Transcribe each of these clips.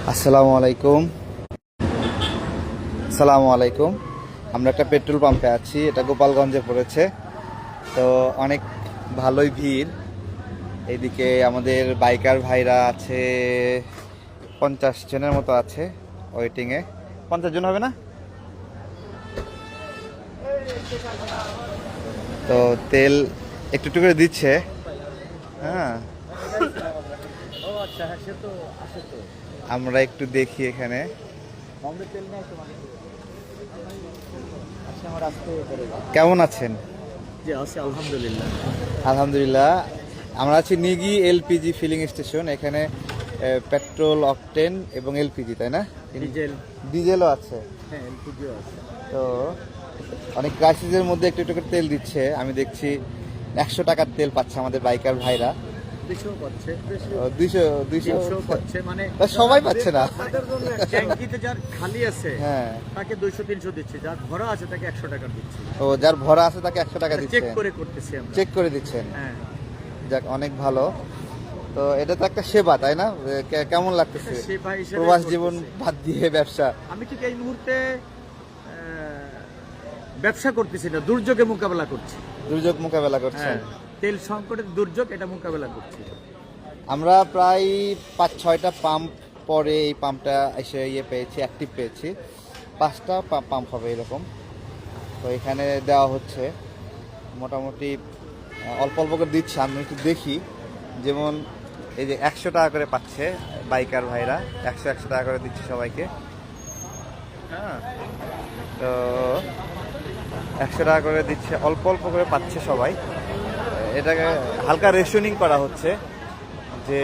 আসসালামু আলাইকুম। আসসালামু আলাইকুম। আমরা একটা পেট্রোল পাম্পে আছি, এটা গোপালগঞ্জে পড়েছে। তো অনেক ভালোই ভিড়। এইদিকে আমাদের বাইকার ভাইরা আছে, 50 জনের মতো আছে ওয়েটিংয়ে। 50 জন হবে না? তো তেল একটু একটু করে দিচ্ছে। হ্যাঁ, আমরা একটু দেখি এখানে। কেমন আছেন? জি আছি আলহামদুলিল্লাহ। আলহামদুলিল্লাহ। আমরা আছি নিগি এলপিজি ফিলিং স্টেশন। এখানে পেট্রোল, অকটেন এবং এলপিজি, তাই না? ডিজেল, ডিজেলও আছে। হ্যাঁ এলপিজিও আছে। তো অনেক ক্রাইসিসের মধ্যে একটু একটু করে তেল দিচ্ছে। আমি দেখছি 100 টাকার তেল পাচ্ছে আমাদের বাইকার ভাইরা। 200 পাচ্ছে, 200 300 পাচ্ছে, মানে সবাই পাচ্ছে না। তাদের জন্য ট্যাঙ্কিতে যার খালি আছে হ্যাঁ, তাকে 200-300 দিচ্ছে, যার ভরা আছে তাকে 100 টাকা দিচ্ছে। ও যার ভরা আছে তাকে 100 টাকা দিচ্ছে। চেক করে করতেছি আমরা। চেক করে দিচ্ছেন। হ্যাঁ, যাক, অনেক ভালো। তো এটা তো একটা সেবা, তাই না? কেমন লাগতেছে সেবা হিসেবে প্রবাস করতেছি। জীবন বাদ দিয়ে ব্যবসা? আমি ঠিক এই মুহূর্তে ব্যবসা করতেছি না, দুর্যোগে মোকাবেলা করছি। দুর্যোগ মোকাবেলা করছেন? হ্যাঁ, তেল সংকটের দুর্যোগ, এটা মোকাবেলা করছি। আমরা প্রায় 5-6টা পাম্প পরে এই পাম্পটা এসে পেয়েছি, অ্যাক্টিভ পেয়েছি। 5টা পাম্প হবে এরকম। তো এখানে দেওয়া হচ্ছে মোটামুটি অল্প অল্প করে দিচ্ছে। আমি একটু দেখি, যেমন এই যে 100 টাকা করে পাচ্ছে বাইকার ভাইরা, 100 টাকা করে দিচ্ছে সবাইকে। হ্যাঁ, তো 100 টাকা করে দিচ্ছে, অল্প অল্প করে পাচ্ছে সবাই। এটাকে হালকা রেশনিং করা হচ্ছে যে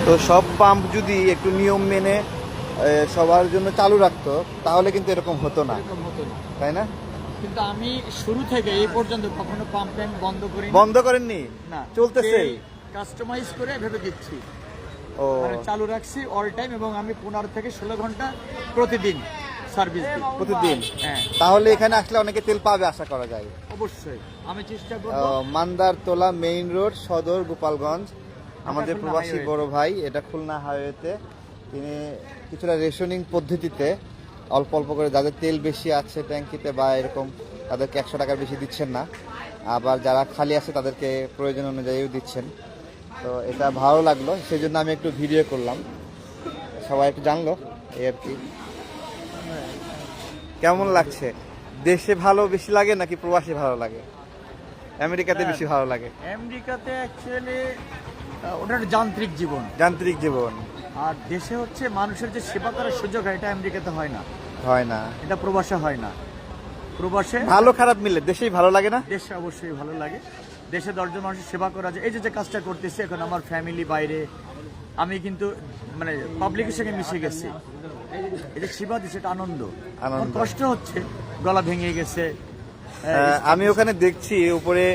তো সব পাম্প যদি একটু নিয়ম মেনে সবার জন্য চালু রাখতো তাহলে কিন্তু এরকম হতো না, তাই না? কিন্তু আমি শুরু থেকে এই পর্যন্ত কখনো পাম্প বন্ধ করি বন্ধ করেননি? না, চলতেছে। কাস্টমাইজ করে ভেবে দিচ্ছি, ও, মানে চালু রাখছি অল টাইম, এবং আমি 15 থেকে 16 ঘন্টা প্রতিদিন সার্ভিস দিই। প্রতিদিন? হ্যাঁ, তাহলে এখানে আসলে অনেকে তেল পাবে আশা করা যায়। অবশ্যই আমি চেষ্টা করব। মান্দারতলা মেইন রোড, সদর, গোপালগঞ্জ। আমাদের খুলনা প্রবাসী হাইওয়ে। বড় ভাই, এটা খুলনা হাইওয়েতে। তিনি কিছুটা রেশনিং পদ্ধতিতে অল্প অল্প করে, যাদের তেল বেশি আছে ট্যাঙ্কিতে বা এরকম, তাদেরকে 100 টাকার বেশি দিচ্ছেন না। আবার যারা খালি আছে তাদেরকে প্রয়োজন অনুযায়ীও দিচ্ছেন। তো এটা ভালো লাগলো, সেই জন্য আমি একটু ভিডিও করলাম, সবাই একটু জানলো এই আর কি। কেমন লাগছে? দেশে ভালো বেশি লাগে নাকি প্রবাসী ভালো লাগে? আমেরিকাতে বেশি ভালো লাগে? আমেরিকাতে অ্যাকচুয়ালি ওটার যান্ত্রিক জীবন, যান্ত্রিক জীবন। আর দেশে হচ্ছে মানুষের যে সেবা করার সুযোগ হয়, এটা আমেরিকাতে হয় না, হয় না, এটা প্রবাসে হয় না। প্রবাসে ভালো খারাপ মিলে দেশেই ভালো লাগে না? দেশে অবশ্যই ভালো লাগে। দেশে 10 জন মানুষের সেবা করা যায়। এই যে কাজটা করতেছি এখন, আমার ফ্যামিলি বাইরে, আমি কিন্তু মানে পাবলিকের সঙ্গে মিশে গেছি। এই যে সেবা দিচ্ছে, এটা আনন্দ। আমার কষ্ট হচ্ছে, গলা ভেঙে গেছে। আমি ওখানে দেখছি উপরে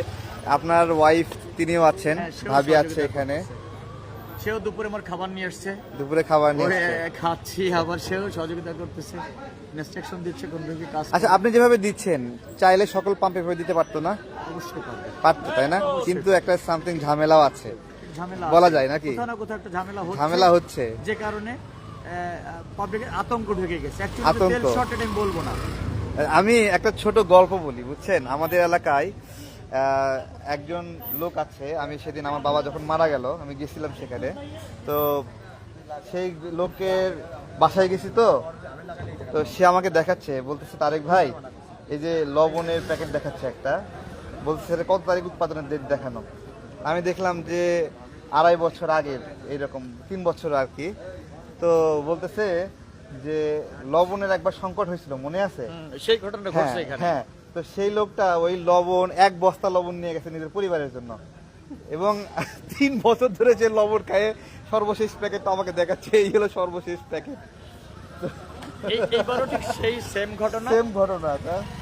আপনার ওয়াইফ, তিনিও আছেন, হ্যাঁ, সেও ভাবি আছে সহযোগিতা এখানে। সেও দুপুরে আমার খাবার নিয়ে আসছে, দুপুরে খাবার নিয়ে ওরে এসছে। খাচ্ছি, আবার সেও সহযোগিতা করতেছে, ইনস্ট্রাকশন দিচ্ছে কোন দিকে কাজ আচ্ছা, আপনি যেভাবে দিচ্ছেন চাইলে সকল পাম্পে এভাবে দিতে পারতো না? অবশ্যই পারবে। পারতো, তাই না? কিন্তু একটা সামথিং ঝামেলাও আছে, ঝামেলা বলা আছে। যায় নাকি? কোথাও না কোথাও একটা ঝামেলা হচ্ছে, যে কারণে পাবলিকের আতঙ্ক ঢুকে গেছে। আতঙ্ক। অ্যাকচুয়ালি তেল শর্টেজ আমি বলবো না। আমি একটা ছোট গল্প বলি, বুঝছেন? আমাদের এলাকায় একজন লোক আছে। আমি সেদিন আমার বাবা যখন মারা গেল, আমি গেছিলাম সেখানে। তো সেই লোকের বাসায় গেছি। তো তো সে আমাকে দেখাচ্ছে, বলতেছে, তারেক ভাই, এই যে লবণের প্যাকেট দেখাচ্ছে একটা, বলতেছে এটা কত তারিখ উৎপাদনের ডেট দেখানো। আমি দেখলাম যে 2.5 বছর আগের, এইরকম 3 বছর আর কি। তো বলতেছে যে লবণের একবার সংকট হয়েছিল, মনে আছে? সেই ঘটনা ঘটছে এখানে। হ্যাঁ, তো সেই লোকটা ওই লবণ 1 বস্তা লবণ নিয়ে গেছে নিজের পরিবারের জন্য, এবং 3 বছর ধরে যে লবণ খায়, সর্বশেষ প্যাকেটটা আমাকে দেখাচ্ছে, এই হলো সর্বশেষ প্যাকেট। এইবারও ঠিক সেই সেম ঘটনা।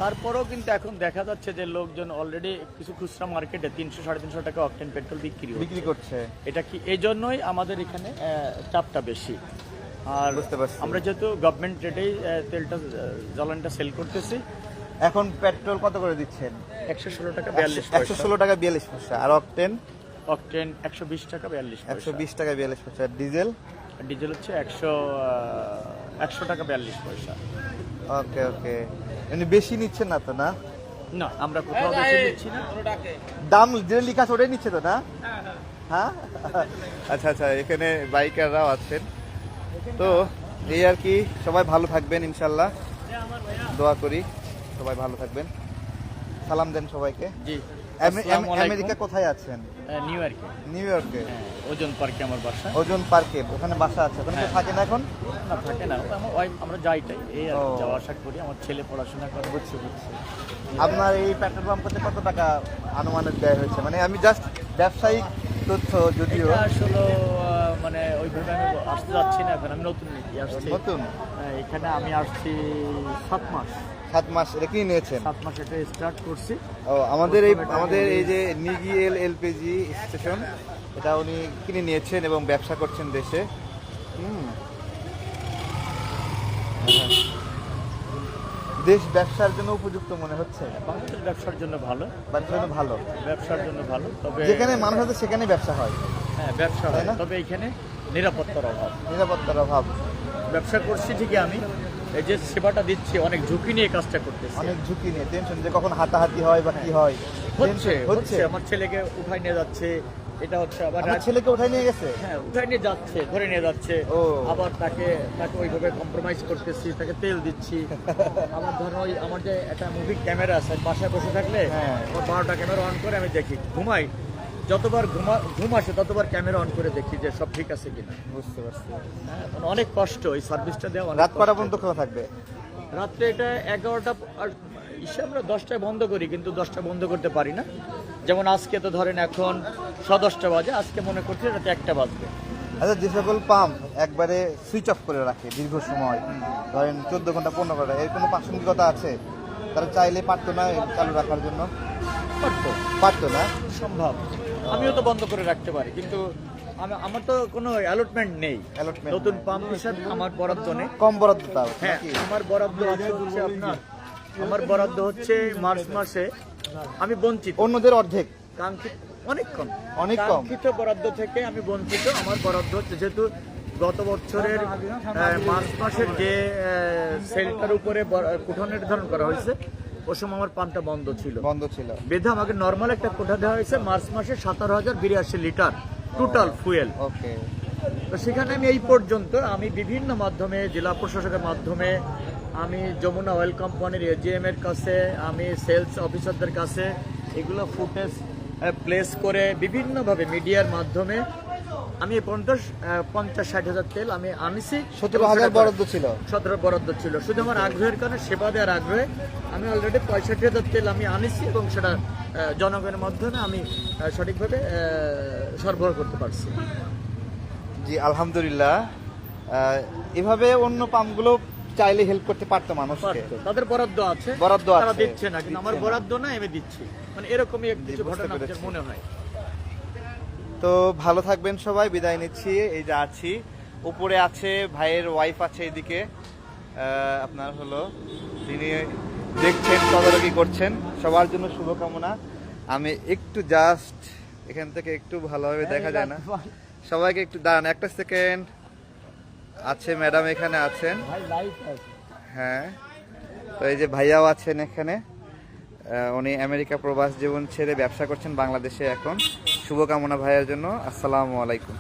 তারপরেও কিন্তু এখন দেখা যাচ্ছে যে লোকজন অলরেডি কিছু খুচরা মার্কেটে 300-350 টাকা অকটেন পেট্রোল বিক্রি করছে। এটা কি এই জন্যই আমাদের এখানে চাপটা বেশি। আর বুঝতে পারছি। আমরা যেহেতু গভর্নমেন্ট রেটেই তেলটা জ্বালানিটা সেল করতেছি, এখন পেট্রোল কত করে দিচ্ছেন? 116 টাকা 42 পয়সা। 116 টাকা 42 পয়সা। আর অকটেন? অকটেন 120 টাকা 42 পয়সা। 120 টাকা 42 পয়সা। ডিজেল? ডিজেল হচ্ছে 100 টাকা 42 পয়সা। ওকে ওকে, মানে বেশি নিচ্ছেন না তো? না না, আমরা কোথাও বেশি নিচ্ছি না। দাম যে লেখা আছে ওটাই নিচ্ছে তো? না হ্যাঁ আচ্ছা আচ্ছা, এখানে বাইকাররাও আছেন। তো এই আর কি, সবাই ভালো থাকবেন ইনশাল্লাহ, দোয়া করি সবাই ভালো থাকবেন। সালাম দেন সবাইকে। জি, আমেরিকা কোথায় আছেন? নিউ ইয়র্কে। নিউ ইয়র্কে? ওজন পার্কে আমার বাসা। ওজন পার্কে ওখানে বাসা আছে? ওখানে তো থাকেন এখন? না, থাকে না, আমার ওয়াইফ, আমরা যাইটাই এই আর ও। যাওয়া আসা করি। আমার ছেলে পড়াশোনা করে। বুঝছি বুঝছি। আপনার এই পেট্রোল পাম্প করতে কত টাকা আনুমানিক ব্যয় হয়েছে? মানে আমি জাস্ট ব্যবসায়িক তথ্য যদিও। এটা আসলে মানে ওইভাবে আমি আসতে যাচ্ছি না, এখন আমি নতুন আসছি। নতুন? এখানে আমি আসছি 7 মাস। 7 মাস? এটা কি নিয়েছেন? 7 মাস এটা স্টার্ট করছি। ও, আমাদের এই যে নিগিএল এলপিজি স্টেশন, এটা উনি কিনে নিয়েছেন এবং ব্যবসা করছেন দেশে। দেশ ব্যবসার জন্য উপযুক্ত মনে হচ্ছে? বাংলাদেশ ব্যবসার জন্য ভালো। ব্যবসার জন্য ভালো, ব্যবসার জন্য ভালো, তবে যেখানে মানুষ আছে সেখানে ব্যবসা হয়। হ্যাঁ, ব্যবসা তাই হয়, না? তবে এখানে নিরাপত্তার অভাব। নিরাপত্তার অভাব। ব্যবসা করছি ঠিকই, আমি এই যে সেবাটা দিচ্ছি অনেক ঝুঁকি নিয়ে কাজটা করতেছি। অনেক ঝুঁকি নিয়ে, টেনশন যে কখন হাতাহাতি হয় বা কি হয়। হচ্ছে হচ্ছে আমার ছেলেকে উঠাই নিয়ে যাচ্ছে, এটা হচ্ছে আবার আমার ছেলেকে উঠাই নিয়ে গেছে? হ্যাঁ, উঠাই নিয়ে যাচ্ছে, ধরে নিয়ে যাচ্ছে। ও। আবার তাকে ওইভাবে কম্প্রোমাইজ করতেছি, তাকে তেল দিচ্ছি। আমার ধরো ওই আমার যে একটা মুভি ক্যামেরা আছে, বাসায় বসে থাকলে হ্যাঁ। আমার 12টা ক্যামেরা অন করে আমি দেখি, ঘুমাই, যতবার ঘুম আসে ততবার ক্যামেরা অন করে দেখি যে সব ঠিক আছে কিনা। বুঝতে পারছি। হ্যাঁ, মানে অনেক কষ্ট এই সার্ভিসটা দেওয়া। অনেক রাত কটা কষ্ট। পর্যন্ত খোলা থাকবে? রাত্রে এটা 11টা, আর আমরা 10টায় বন্ধ করি, কিন্তু 10টা বন্ধ করতে পারি না। যেমন আজকে তো ধরেন এখন 10:30 বাজে, আজকে মনে করছি রাতে 1টা বাজবে। আচ্ছা, যে সকল পাম্প একবারে সুইচ অফ করে রাখে দীর্ঘ সময়, ধরেন 14 ঘন্টা 15 ঘন্টা, এর কোনো প্রাসঙ্গিকতা আছে? তারা চাইলে পারতো না চালু রাখার জন্য? পারতো না? সম্ভব, আমিও তো বন্ধ করে রাখতে পারি, কিন্তু আমার তো কোনো অ্যালটমেন্ট নেই। Allotment নতুন নাই। পাম্প হিসাব আমার বরাদ্দ নেই। কম বরাদ্দ তাও হ্যাঁ, নাকি? আমার বরাদ্দ হচ্ছে আপনার, আমার বরাদ্দ হচ্ছে মার্চ মাসে আমি বঞ্চিত। অন্যদের অর্ধেক? কাঙ্ক্ষিত অনেক কম। অনেক কম? কাঙ্ক্ষিত বরাদ্দ থেকে আমি বঞ্চিত। আমার বরাদ্দ হচ্ছে, যেহেতু গত বছরের মার্চ মাসের যে সেলটার উপরে কোঠা নির্ধারণ করা হয়েছে, ওই সময় আমার পাম্পটা বন্ধ ছিল। বেঁধে আমাকে নর্মাল একটা কোঠা দেওয়া হয়েছে মার্চ মাসে 17,082 লিটার টোটাল ফুয়েল। ওকে। তো সেখানে আমি এই পর্যন্ত আমি বিভিন্ন মাধ্যমে, জেলা প্রশাসকের মাধ্যমে, আমি যমুনা অয়েল কোম্পানির এজিএম এর কাছে, আমি সেলস অফিসারদের কাছে এগুলো ফুটেজ প্লেস করে বিভিন্নভাবে মিডিয়ার মাধ্যমে আমি এই পর্যন্ত 50-60 হাজার তেল আমি আনিছি। 17,000 বরাদ্দ ছিল? 17 বরাদ্দ ছিল। শুধু আমার আগ্রহের কারণে, সেবা দেওয়ার আগ্রহে আমি অলরেডি 65,000 তেল আমি আনিছি, এবং সেটা জনগণের মাধ্যমে আমি সঠিকভাবে সরবরাহ করতে পারছি। জি আলহামদুলিল্লাহ। এভাবে অন্য পাম্পগুলো চাইলে হেল্প করতে পারতো মানুষকে। তাদের বরাদ্দ আছে, বরাদ্দ তারা আছে, দিচ্ছে না, কিন্তু আমার দিচ্ছে না। বরাদ্দ না, আমি দিচ্ছি। মানে এরকমই কিছু বুঝতে ঘটনা পেরেছি। মনে হয়। তো ভালো থাকবেন সবাই, বিদায় নিচ্ছি। এই যে আছি, উপরে আছে ভাইয়ের ওয়াইফ আছে এদিকে, আপনার হলো তিনি দেখছেন, তদারকি করছেন। সবার জন্য শুভকামনা। আমি একটু জাস্ট এখান থেকে একটু ভালোভাবে দেখা যায় না, সবাইকে একটু দাঁড়ান, একটা সেকেন্ড। আছে ম্যাডাম এখানে আছেন, হ্যাঁ। তো এই যে ভাইয়াও আছেন এখানে, উনি আমেরিকা প্রবাস জীবন ছেড়ে ব্যবসা করছেন বাংলাদেশে এখন। শুভকামনা ভাইয়ের জন্য। আসসালামু আলাইকুম।